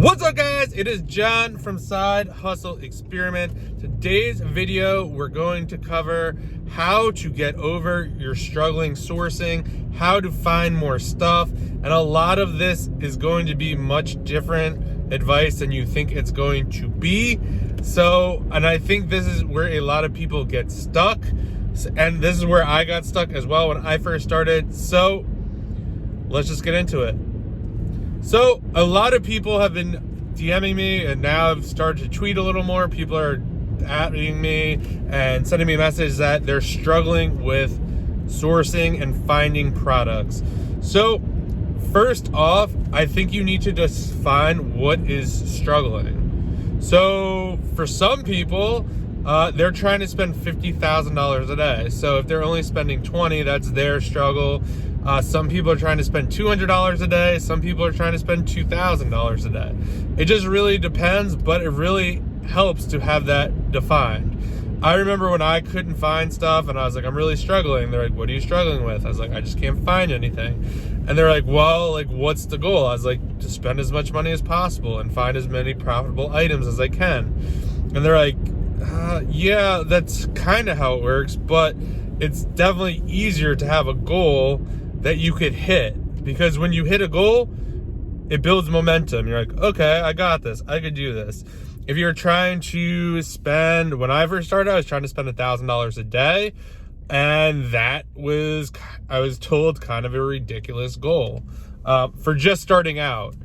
What's up, guys? It is John from Side Hustle Experiment. Today's video, we're going to cover how to get over your struggling sourcing, how to find more stuff, and a lot of this is going to be much different advice than you think it's going to be. And I think this is where a lot of people get stuck, and this is where I got stuck as well when I first started. So let's just get into it. So a lot of people have been DMing me, and now I've started to tweet a little more. People are adding me and sending me messages that they're struggling with sourcing and finding products. So first off, I think you need to just find what is struggling. So for some people, they're trying to spend $50,000 a day. So if they're only spending 20, that's their struggle. Some people are trying to spend $200 a day. Some people are trying to spend $2,000 a day. It just really depends, but it really helps to have that defined. I remember when I couldn't find stuff and I was like, I'm really struggling. They're like, what are you struggling with? I was like, I just can't find anything. And they're like, well, like, what's the goal? I was like, to spend as much money as possible and find as many profitable items as I can. And they're like, yeah, that's kind of how it works, but it's definitely easier to have a goal that you could hit, because when you hit a goal, it builds momentum. You're like, okay, I got this. I could do this. If you're trying to spend, when I first started, I was trying to spend $1,000 a day, and that was, I was told, kind of a ridiculous goal for just starting out.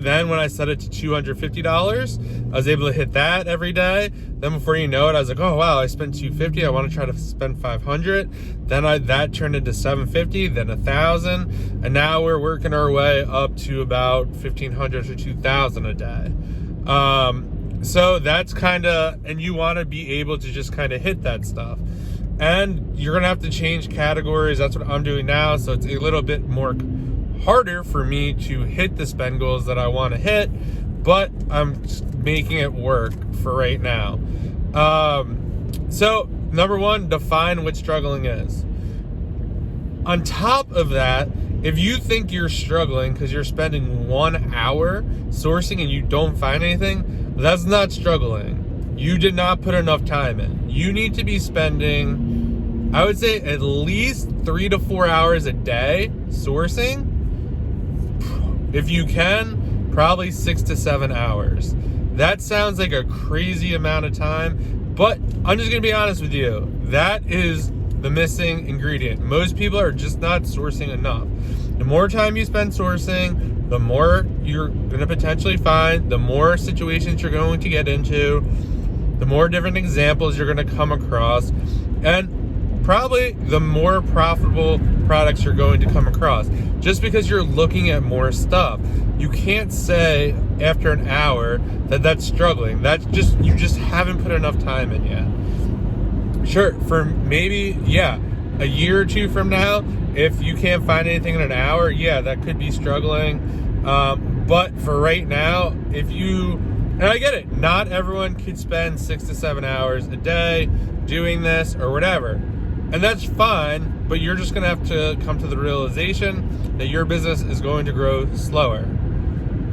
Then when I set it to $250, I was able to hit that every day. Then before you know it, I was like, oh wow, I spent $250. I want to try to spend $500. Then that turned into $750, then $1,000, and now we're working our way up to about $1,500 to $2,000 a day. So that's kind of, and you want to be able to just kind of hit that stuff. And you're gonna have to change categories. That's what I'm doing now. So it's a little bit more harder for me to hit the spend goals that I want to hit, but I'm making it work for right now. So number one, define what struggling is. On top of that, if you think you're struggling because you're spending 1 hour sourcing and you don't find anything, that's not struggling. You did not put enough time in. You need to be spending, I would say, at least 3 to 4 hours a day sourcing. If you can, probably 6 to 7 hours. That sounds like a crazy amount of time, but I'm just gonna be honest with you. That is the missing ingredient. Most people are just not sourcing enough. The more time you spend sourcing, the more you're gonna potentially find, the more situations you're going to get into, the more different examples you're gonna come across, and probably the more profitable products you're going to come across. Just because you're looking at more stuff, you can't say after an hour that that's struggling. That's just, you just haven't put enough time in yet. Sure, for maybe, a year or two from now, if you can't find anything in an hour, that could be struggling. But for right now, and I get it, not everyone could spend 6 to 7 hours a day doing this or whatever. And that's fine, but you're just gonna have to come to the realization that your business is going to grow slower,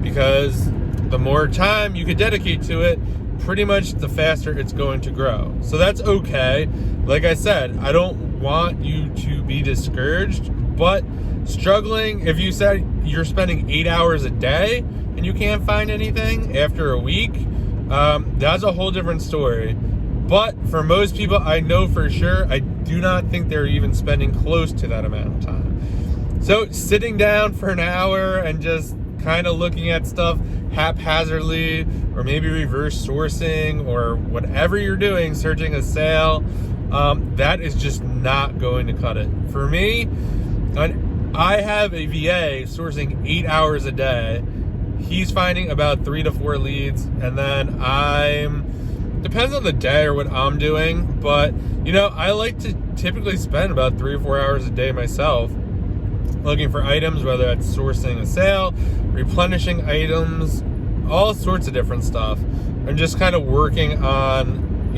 because the more time you could dedicate to it, pretty much the faster it's going to grow. So that's okay. Like I said, I don't want you to be discouraged, but struggling, if you said you're spending 8 hours a day and you can't find anything after a week, that's a whole different story. But for most people, I know for sure, I do not think they're even spending close to that amount of time. So sitting down for an hour and just kind of looking at stuff haphazardly, or maybe reverse sourcing, or whatever you're doing, searching a sale, that is just not going to cut it. For me, I have a VA sourcing 8 hours a day. He's finding about 3 to 4 leads, and then depends on the day or what I'm doing, but I like to typically spend about 3 or 4 hours a day myself looking for items, whether that's sourcing a sale, replenishing items, all sorts of different stuff, and just kind of working on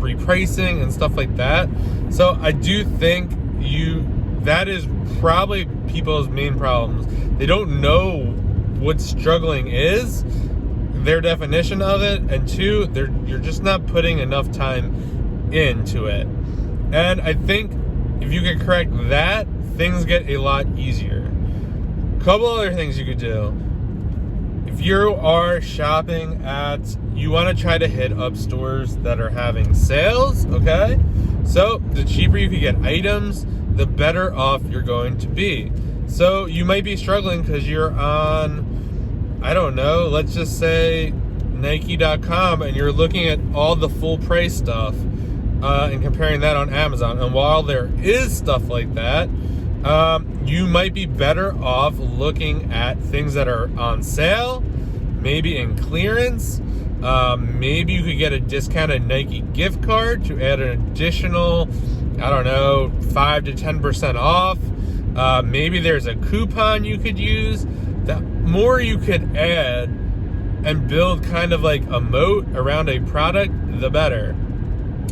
repricing and stuff like that. So I do think that is probably people's main problems. They don't know what struggling is, their definition of it, and two, you're just not putting enough time into it. And I think if you can correct that, things get a lot easier. Couple other things you could do. If you are shopping you want to try to hit up stores that are having sales, okay? So the cheaper you can get items, the better off you're going to be. So you might be struggling because you're on, I don't know, let's just say Nike.com, and you're looking at all the full price stuff and comparing that on Amazon. And while there is stuff like that, you might be better off looking at things that are on sale, maybe in clearance. Maybe you could get a discounted Nike gift card to add an additional, I don't know, 5 to 10% off. Maybe there's a coupon you could use. The more you could add and build kind of like a moat around a product, the better.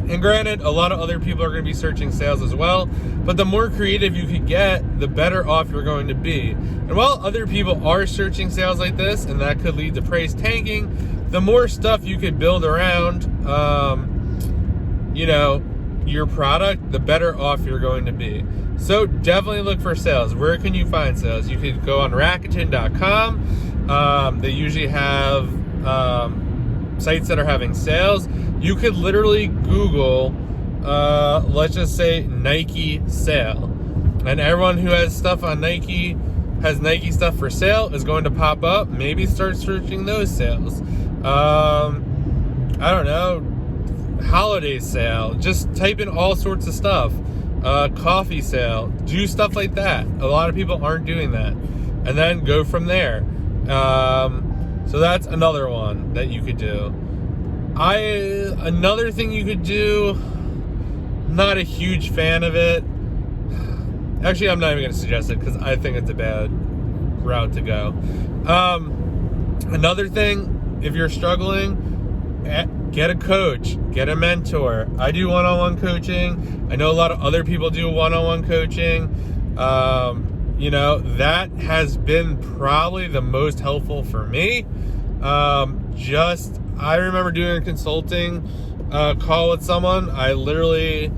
And granted, a lot of other people are going to be searching sales as well, but the more creative you could get, the better off you're going to be. And while other people are searching sales like this, and that could lead to price tanking, the more stuff you could build around, your product, the better off you're going to be. So definitely look for sales. Where can you find sales? You could go on Rakuten.com. They usually have sites that are having sales. You could literally Google, let's just say Nike sale. And everyone who has stuff on Nike, has Nike stuff for sale, is going to pop up. Maybe start searching those sales. I don't know, holiday sale. Just type in all sorts of stuff. Coffee sale. Do stuff like that. A lot of people aren't doing that. And then go from there. So that's another one that you could do. Another thing you could do, not a huge fan of it. Actually, I'm not even going to suggest it because I think it's a bad route to go. Another thing, if you're struggling, get a coach, get a mentor. I do one-on-one coaching. I know a lot of other people do one-on-one coaching. That has been probably the most helpful for me. I remember doing a consulting call with someone. I literally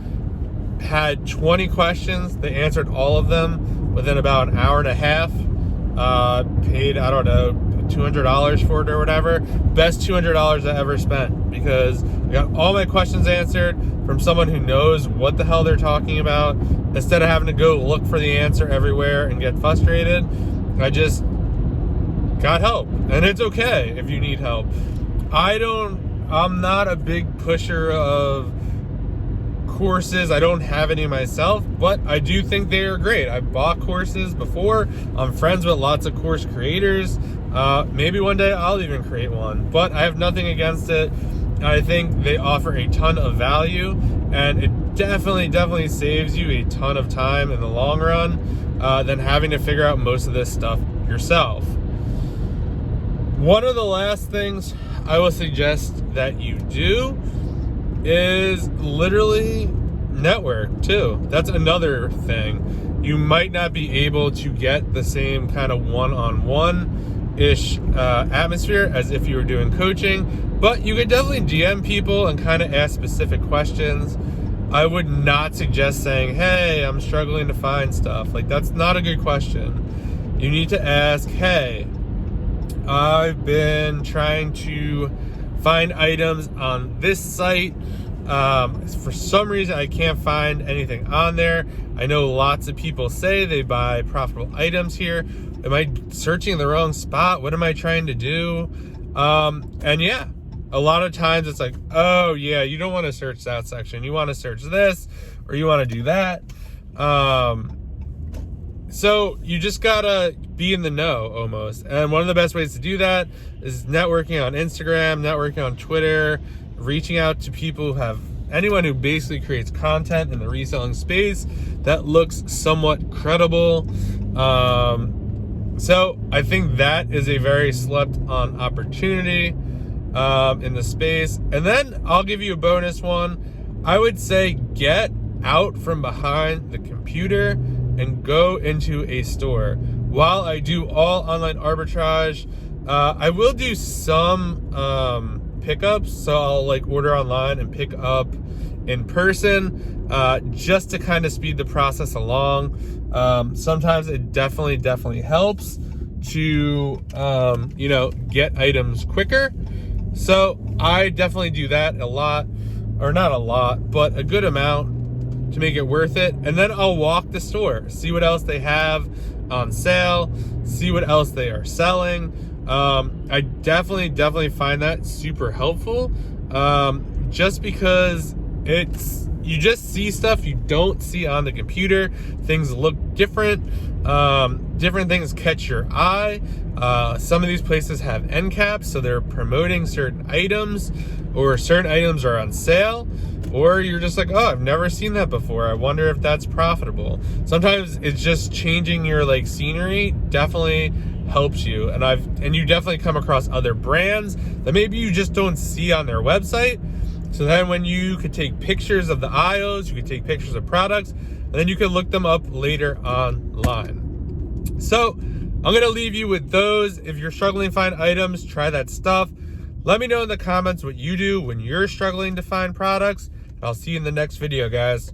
had 20 questions. They answered all of them within about an hour and a half. Paid, I don't know, $200 for it or whatever. Best $200 I ever spent, because I got all my questions answered from someone who knows what the hell they're talking about. Instead of having to go look for the answer everywhere and get frustrated, I just got help. And it's okay if you need help. I'm not a big pusher of courses. I don't have any myself, but I do think they are great. I've bought courses before. I'm friends with lots of course creators. Maybe one day I'll even create one, but I have nothing against it. I think they offer a ton of value, and it definitely saves you a ton of time in the long run than having to figure out most of this stuff yourself. One of the last things I will suggest that you do is literally network too. That's another thing. You might not be able to get the same kind of one-on-one-ish atmosphere as if you were doing coaching, but you could definitely DM people and kind of ask specific questions. I would not suggest saying, hey, I'm struggling to find stuff. Like, that's not a good question. You need to ask, hey, I've been trying to find items on this site. For some reason, I can't find anything on there. I know lots of people say they buy profitable items here. Am I searching the wrong spot? What am I trying to do? And yeah, a lot of times it's like, oh yeah, you don't want to search that section. You want to search this, or you want to do that. So you just gotta be in the know almost. And one of the best ways to do that is networking on Instagram, networking on Twitter, reaching out to people anyone who basically creates content in the reselling space that looks somewhat credible. So I think that is a very slept on opportunity in the space. And then I'll give you a bonus one. I would say get out from behind the computer and go into a store. while I do all online arbitrage, I will do some pickups. So I'll like order online and pick up in person, just to kind of speed the process along. Sometimes it definitely helps to, get items quicker. So I definitely do that a lot, or not a lot, but a good amount to make it worth it. And then I'll walk the store, see what else they have on sale, see what else they are selling. I definitely find that super helpful, just because you just see stuff you don't see on the computer. Things look different. Different things catch your eye. Some of these places have end caps, so they're promoting certain items, or certain items are on sale, or you're just like, oh, I've never seen that before. I wonder if that's profitable. Sometimes it's just changing your like scenery definitely helps you. And you definitely come across other brands that maybe you just don't see on their website. So then when you could take pictures of the aisles, you could take pictures of products, and then you can look them up later online. So I'm going to leave you with those. If you're struggling to find items, try that stuff. Let me know in the comments what you do when you're struggling to find products. I'll see you in the next video, guys.